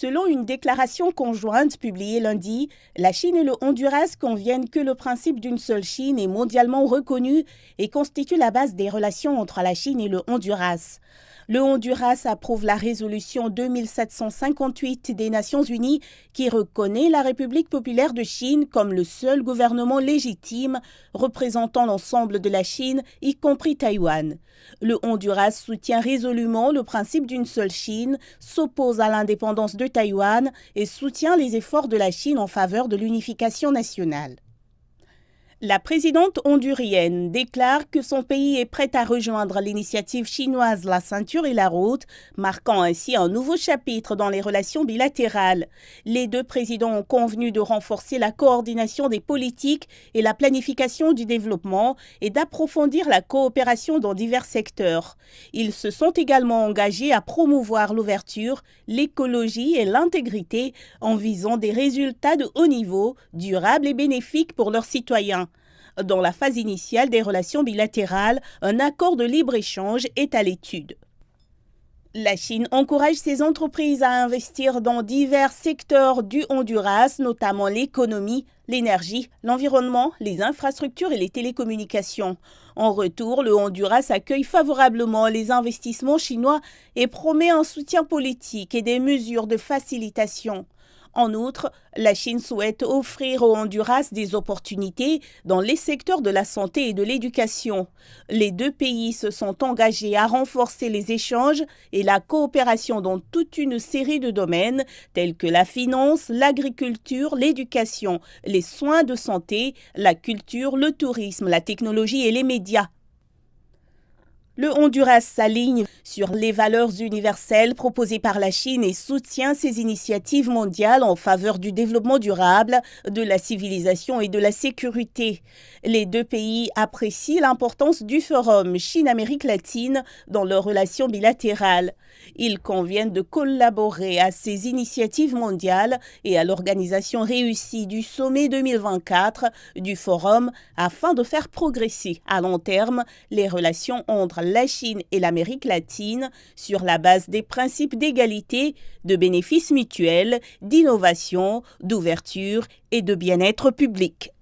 Selon une déclaration conjointe publiée lundi, la Chine et le Honduras conviennent que le principe d'une seule Chine est mondialement reconnu et constitue la base des relations entre la Chine et le Honduras. Le Honduras approuve la résolution 2758 des Nations Unies qui reconnaît la République populaire de Chine comme le seul gouvernement légitime représentant l'ensemble de la Chine, y compris Taïwan. Le Honduras soutient résolument le principe d'une seule Chine, s'oppose à l'indépendance de Taïwan et soutient les efforts de la Chine en faveur de l'unification nationale. La présidente hondurienne déclare que son pays est prêt à rejoindre l'initiative chinoise La Ceinture et la Route, marquant ainsi un nouveau chapitre dans les relations bilatérales. Les deux présidents ont convenu de renforcer la coordination des politiques et la planification du développement et d'approfondir la coopération dans divers secteurs. Ils se sont également engagés à promouvoir l'ouverture, l'écologie et l'intégrité en visant des résultats de haut niveau, durables et bénéfiques pour leurs citoyens. Dans la phase initiale des relations bilatérales, un accord de libre-échange est à l'étude. La Chine encourage ses entreprises à investir dans divers secteurs du Honduras, notamment l'économie, l'énergie, l'environnement, les infrastructures et les télécommunications. En retour, le Honduras accueille favorablement les investissements chinois et promet un soutien politique et des mesures de facilitation. En outre, la Chine souhaite offrir au Honduras des opportunités dans les secteurs de la santé et de l'éducation. Les deux pays se sont engagés à renforcer les échanges et la coopération dans toute une série de domaines tels que la finance, l'agriculture, l'éducation, les soins de santé, la culture, le tourisme, la technologie et les médias. Le Honduras s'aligne sur les valeurs universelles proposées par la Chine et soutient ses initiatives mondiales en faveur du développement durable, de la civilisation et de la sécurité. Les deux pays apprécient l'importance du forum Chine-Amérique latine dans leurs relations bilatérales. Ils conviennent de collaborer à ces initiatives mondiales et à l'organisation réussie du sommet 2024 du forum afin de faire progresser à long terme les relations entre la Chine et l'Amérique latine sur la base des principes d'égalité, de bénéfices mutuels, d'innovation, d'ouverture et de bien-être public.